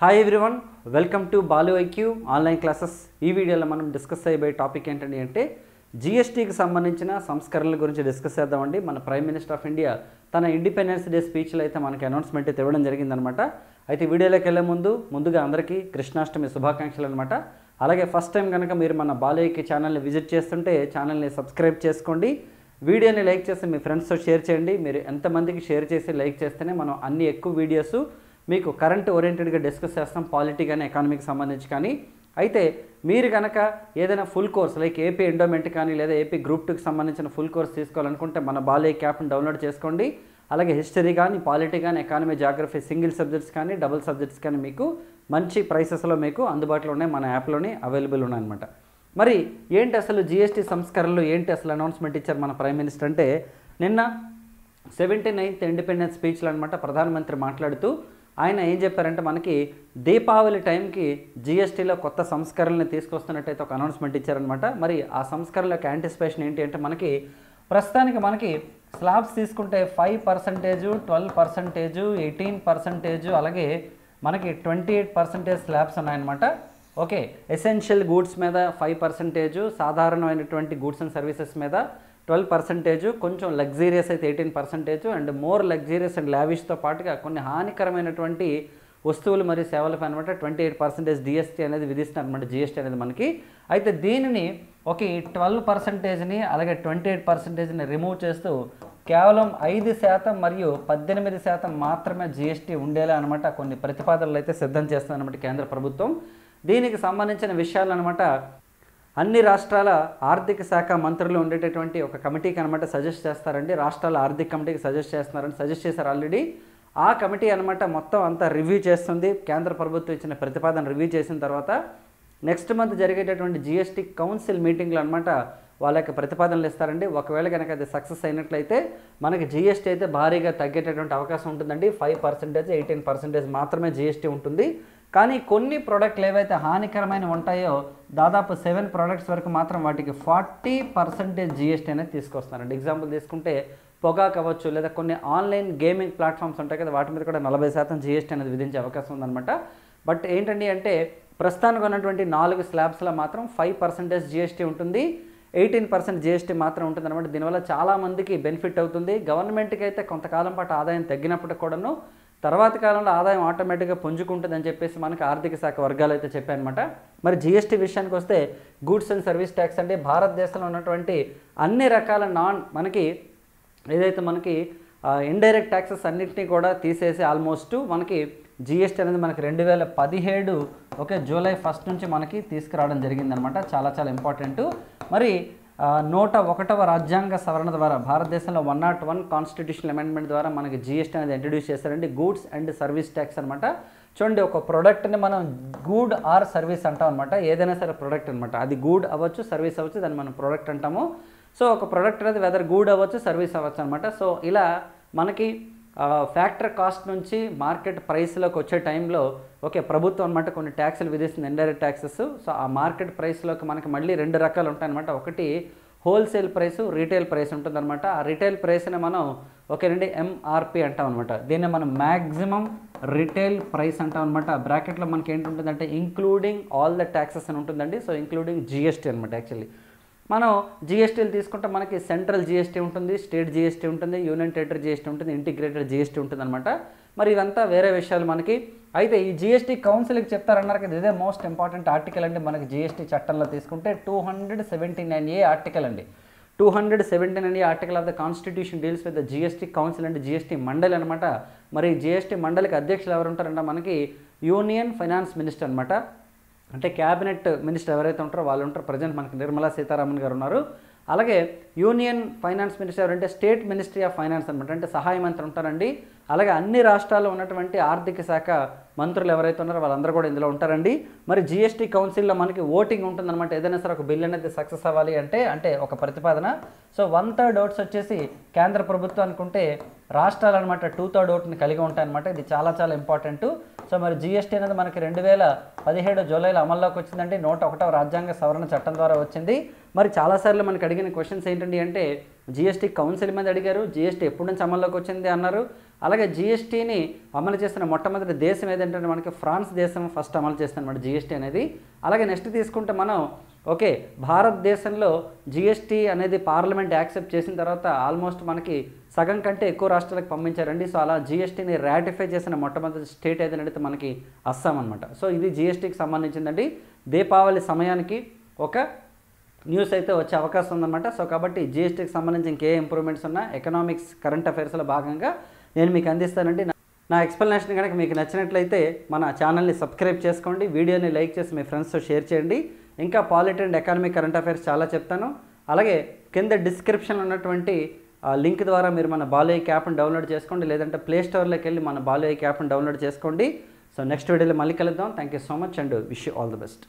Hi everyone, welcome to Balu IQ online classes. ఈ వీడియోలో మనం డిస్కస్ అయ్యే టాపిక్ ఏంటంటే జిఎస్టీకి సంబంధించిన సంస్కరణల గురించి డిస్కస్ చేద్దామండి. మన ప్రైమ్ మినిస్టర్ ఆఫ్ ఇండియా తన ఇండిపెండెన్స్ డే స్పీచ్లో అయితే మనకి అనౌన్స్మెంట్ అయితే ఇవ్వడం జరిగిందనమాట. అయితే వీడియోలోకి వెళ్ళే ముందుగా అందరికీ కృష్ణాష్టమి శుభాకాంక్షలు అనమాట. అలాగే ఫస్ట్ టైం కనుక మీరు మన బాలు ఐక్యూ ఛానల్ని విజిట్ చేస్తుంటే ఛానల్ని సబ్స్క్రైబ్ చేసుకోండి, వీడియోని లైక్ చేసి మీ ఫ్రెండ్స్తో షేర్ చేయండి. మీరు ఎంతమందికి షేర్ చేసి లైక్ చేస్తేనే మనం అన్ని ఎక్కువ వీడియోస్ మీకు కరెంట్ ఓరియంటెడ్గా డిస్కస్ చేస్తాం, పాలిటీ కానీ ఎకానమీకి సంబంధించి కానీ. అయితే మీరు కనుక ఏదైనా full course like AP endowment కానీ లేదా ఏపీ గ్రూప్ 2కి సంబంధించిన ఫుల్ కోర్స్ తీసుకోవాలనుకుంటే మన బాలు ఐక్యూ యాప్ని డౌన్లోడ్ చేసుకోండి. అలాగే హిస్టరీ కానీ పాలిటీ కానీ ఎకానమీ జాగ్రఫీ సింగిల్ సబ్జెక్ట్స్ కానీ డబుల్ సబ్జెక్ట్స్ కానీ మీకు మంచి ప్రైసెస్లో మీకు అందుబాటులో ఉన్నాయి, మన యాప్లోనే అవైలబుల్ ఉన్నాయన్నమాట. మరి ఏంటి అసలు జిఎస్టీ సంస్కరణలు ఏంటి అసలు అనౌన్స్మెంట్ ఇచ్చారు మన ప్రైమ్ మినిస్టర్ అంటే నిన్న 79th ఇండిపెండెన్స్ స్పీచ్లో అనమాట ప్రధానమంత్రి మాట్లాడుతూ ఆయన ఏం చెప్పారంటే మనకి దీపావళి టైంకి జిఎస్టీలో కొత్త సంస్కరణలు తీసుకొస్తున్నట్టయితే ఒక అనౌన్స్మెంట్ ఇచ్చారనమాట. మరి ఆ సంస్కరణల యొక్క యాంటిసిపేషన్ ఏంటి అంటే మనకి ప్రస్తుతానికి మనకి స్లాబ్స్ తీసుకుంటే 5%, 12%, 18%, అలాగే మనకి 28% స్లాబ్స్ ఉన్నాయన్నమాట. ఓకే, ఎసెన్షియల్ గూడ్స్ మీద 5%, సాధారణమైనటువంటి గూడ్స్ అండ్ సర్వీసెస్ మీద 12%, కొంచెం లగ్జీరియస్ అయితే 18%, అండ్ మోర్ లగ్జీరియస్ అండ్ లావిష్తో పాటుగా కొన్ని హానికరమైనటువంటి వస్తువులు మరియు సేవలపై అనమాట 28% జిఎస్టీ అనేది విధిస్తున్నారు అనమాట. జిఎస్టీ అనేది మనకి అయితే దీనిని ఒక 12%ని అలాగే 28%ని రిమూవ్ చేస్తూ కేవలం 5% మరియు 18% మాత్రమే జిఎస్టీ ఉండేలా అనమాట కొన్ని ప్రతిపాదనలు అయితే సిద్ధం చేస్తుంది అనమాట కేంద్ర ప్రభుత్వం. దీనికి సంబంధించిన విషయాలు అనమాట అన్ని రాష్ట్రాల ఆర్థిక శాఖ మంత్రులు ఉండేటటువంటి ఒక కమిటీకి అనమాట సజెస్ట్ చేస్తారండి. రాష్ట్రాల ఆర్థిక కమిటీకి సజెస్ట్ చేశారు ఆల్రెడీ. ఆ కమిటీ అనమాట మొత్తం అంతా రివ్యూ చేస్తుంది. కేంద్ర ప్రభుత్వం ఇచ్చిన ప్రతిపాదన రివ్యూ చేసిన తర్వాత నెక్స్ట్ మంత్ జరిగేటటువంటి జిఎస్టీ కౌన్సిల్ మీటింగ్లో అనమాట వాళ్ళ యొక్క ప్రతిపాదనలు ఇస్తారండి. ఒకవేళ కనుక అది సక్సెస్ అయినట్లయితే మనకి జిఎస్టీ అయితే భారీగా తగ్గేటటువంటి అవకాశం ఉంటుందండి. 5%, 18% మాత్రమే జిఎస్టీ ఉంటుంది. కానీ కొన్ని ప్రోడక్ట్లు ఏవైతే హానికరమైన ఉంటాయో దాదాపు 7 ప్రోడక్ట్స్ వరకు మాత్రం వాటికి 40% జిఎస్టీ అనేది తీసుకొస్తున్నారండి. ఎగ్జాంపుల్ తీసుకుంటే పొగాకు అవ్వచ్చు, లేదా కొన్ని ఆన్లైన్ గేమింగ్ ప్లాట్ఫామ్స్ ఉంటాయి కదా, వాటి మీద కూడా 40% జిఎస్టీ అనేది విధించే అవకాశం ఉందన్నమాట. బట్ ఏంటండి అంటే ప్రస్తుతానికి ఉన్నటువంటి 4 స్లాబ్స్లో మాత్రం 5% జిఎస్టీ ఉంటుంది, 18% జిఎస్టీ మాత్రం ఉంటుంది అనమాట. దీనివల్ల చాలామందికి బెనిఫిట్ అవుతుంది. గవర్నమెంట్కి అయితే కొంతకాలం పాటు ఆదాయం తగ్గినప్పటికి కూడాను తర్వాత కాలంలో ఆదాయం ఆటోమేటిక్గా పుంజుకుంటుందని చెప్పేసి మనకి ఆర్థిక శాఖ వర్గాలు అయితే చెప్పాయన్నమాట. మరి జిఎస్టీ విషయానికి వస్తే గూడ్స్ అండ్ సర్వీస్ ట్యాక్స్ అంటే భారతదేశంలో ఉన్నటువంటి అన్ని రకాల మనకి ఏదైతే మనకి ఇండైరెక్ట్ ట్యాక్సెస్ అన్నింటినీ కూడా తీసేసి ఆల్మోస్ట్ మనకి జిఎస్టీ అనేది మనకి 2017 ఓకే జూలై 1 నుంచి మనకి తీసుకురావడం జరిగిందనమాట. చాలా చాలా ఇంపార్టెంట్. మరి 101వ రాజ్యాంగ సవరణ ద్వారా భారతదేశంలో 101 కాన్స్టిట్యూషనల్ అమెండ్మెంట్ ద్వారా మనకి జిఎస్టీ అనేది ఇంట్రడ్యూస్ చేస్తారండి. గూడ్స్ అండ్ సర్వీస్ ట్యాక్స్ అనమాట. చూడండి, ఒక ప్రోడక్ట్ని మనం గూడ్ ఆర్ సర్వీస్ అంటాం అనమాట. ఏదైనా సరే ప్రోడక్ట్ అనమాట, అది గూడ్ అవ్వచ్చు సర్వీస్ అవ్వచ్చు, దాన్ని మనం ప్రోడక్ట్ అంటాము. సో ఒక ప్రోడక్ట్ అనేది వెదర్ గూడ్ అవ్వచ్చు సర్వీస్ అవ్వచ్చు అనమాట. సో ఇలా మనకి ఫ్యాక్టరీ కాస్ట్ నుంచి మార్కెట్ ప్రైస్లోకి వచ్చే టైంలో ఓకే ప్రభుత్వం అనమాట కొన్ని ట్యాక్సులు విధిస్తుంది, ఇండైరెక్ట్ ట్యాక్సెస్. సో ఆ మార్కెట్ ప్రైస్లోకి మనకి మళ్ళీ 2 రకాలు ఉంటాయన్నమాట. ఒకటి హోల్సేల్ ప్రైసు, రీటైల్ ప్రైస్ ఉంటుందన్నమాట. ఆ రీటైల్ ప్రైస్ని మనం ఓకేనండి ఎంఆర్పి అంటాం అనమాట. దీన్ని మనం మ్యాక్సిమం రీటైల్ ప్రైస్ అంటాం అనమాట. బ్రాకెట్లో మనకి ఏంటుంటుందంటే ఇంక్లూడింగ్ ఆల్ ద ట్యాక్సెస్ అని ఉంటుందండి. సో ఇంక్లూడింగ్ జిఎస్టీ అనమాట. యాక్చువల్లీ మనం జిఎస్టీలు తీసుకుంటే మనకి సెంట్రల్ జిఎస్టీ ఉంటుంది, స్టేట్ జిఎస్టీ ఉంటుంది, యూనియన్ టెరిటరీ జిఎస్టీ ఉంటుంది, ఇంటిగ్రేటెడ్ జిఎస్టీ ఉంటుంది అనమాట. మరి ఇదంతా వేరే విషయాలు మనకి. అయితే ఈ జిఎస్టీ కౌన్సిల్కి చెప్తారన్నారు కదా, ఇదే మోస్ట్ ఇంపార్టెంట్ ఆర్టికల్ అండి మనకి జిఎస్టీ చట్టంలో తీసుకుంటే 279A ఆర్టికల్ అండి. 279A article of the constitution deals with the GST council and GST మండలి అనమాట. మరి జిఎస్టీ మండలికి అధ్యక్షులు ఎవరు ఉంటారంటే మనకి యూనియన్ ఫైనాన్స్ మినిస్టర్ అనమాట. అంటే క్యాబినెట్ మినిస్టర్ ఎవరైతే ఉంటారో వాళ్ళు ఉంటారు. ప్రజెంట్ మనకి నిర్మలా సీతారామన్ గారు ఉన్నారు. అలాగే యూనియన్ ఫైనాన్స్ మినిస్టర్ ఎవరంటే స్టేట్ మినిస్ట్రీ ఆఫ్ ఫైనాన్స్ అనమాట, అంటే సహాయ మంత్రి ఉంటారండి. అలాగే అన్ని రాష్ట్రాల్లో ఉన్నటువంటి ఆర్థిక శాఖ మంత్రులు ఎవరైతే ఉన్నారో వాళ్ళందరూ కూడా ఇందులో ఉంటారండి. మరి జిఎస్టీ కౌన్సిల్లో మనకి ఓటింగ్ ఉంటుందన్నమాట. ఏదైనా సరే ఒక బిల్ అనేది సక్సెస్ అవ్వాలి అంటే ఒక ప్రతిపాదన. సో 1/3 ఓట్స్ వచ్చేసి కేంద్ర ప్రభుత్వం అనుకుంటే రాష్ట్రాలు అనమాట 2/3 ఓట్ని కలిగి ఉంటాయన్నమాట. ఇది చాలా చాలా ఇంపార్టెంట్. సో మరి జిఎస్టీ అనేది మనకి 2017 జూలైలో అమల్లోకి వచ్చిందండి. 101వ రాజ్యాంగ సవరణ చట్టం ద్వారా వచ్చింది. మరి చాలాసార్లు మనకి అడిగిన క్వశ్చన్స్ ఏంటండి అంటే జిఎస్టీ కౌన్సిల్ మీద అడిగారు, జిఎస్టీ ఎప్పటి నుంచి అమల్లోకి వచ్చింది అన్నారు, అలాగే జిఎస్టీని అమలు చేస్తున్న మొట్టమొదటి దేశం ఏదంటే మనకి ఫ్రాన్స్ దేశం ఫస్ట్ అమలు చేస్తుంది అన్నమాట జిఎస్టీ అనేది. అలాగే నెక్స్ట్ తీసుకుంటే మనం ఓకే, భారతదేశంలో జిఎస్టీ అనేది పార్లమెంట్ యాక్సెప్ట్ చేసిన తర్వాత ఆల్మోస్ట్ మనకి సగం కంటే ఎక్కువ రాష్ట్రాలకు పంపించారండి. సో అలా జిఎస్టీని రాటిఫై చేసిన మొట్టమొదటి స్టేట్ ఏదైతే మనకి అస్సాం అనమాట. సో ఇది జిఎస్టీకి సంబంధించిందండి. దీపావళి సమయానికి ఒక న్యూస్ అయితే వచ్చే అవకాశం ఉందన్నమాట. సో కాబట్టి జిఎస్టీకి సంబంధించి ఇంకే ఇంప్రూవ్మెంట్స్ ఉన్నా ఎకనామిక్స్ కరెంట్ అఫైర్స్లో భాగంగా నేను మీకు అందిస్తానండి. నా ఎక్స్ప్లెనేషన్ కనుక మీకు నచ్చినట్లయితే మన ఛానల్ని సబ్స్క్రైబ్ చేసుకోండి, వీడియోని లైక్ చేసి మీ ఫ్రెండ్స్తో షేర్ చేయండి. ఇంకా polity and economic current affairs చాలా చెప్తాను. అలాగే కింద డిస్క్రిప్షన్లో ఉన్నటువంటి లింక్ ద్వారా మీరు మన బాలు ఐక్యూ యాప్ని డౌన్లోడ్ చేసుకోండి, లేదంటే ప్లే స్టోర్లోకి వెళ్ళి మన బాలు ఐక్యూ యాప్ని డౌన్లోడ్ చేసుకోండి. సో నెక్స్ట్ వీడియోలో మళ్ళీ కలుద్దాం. Thank you so much and wish you all the best.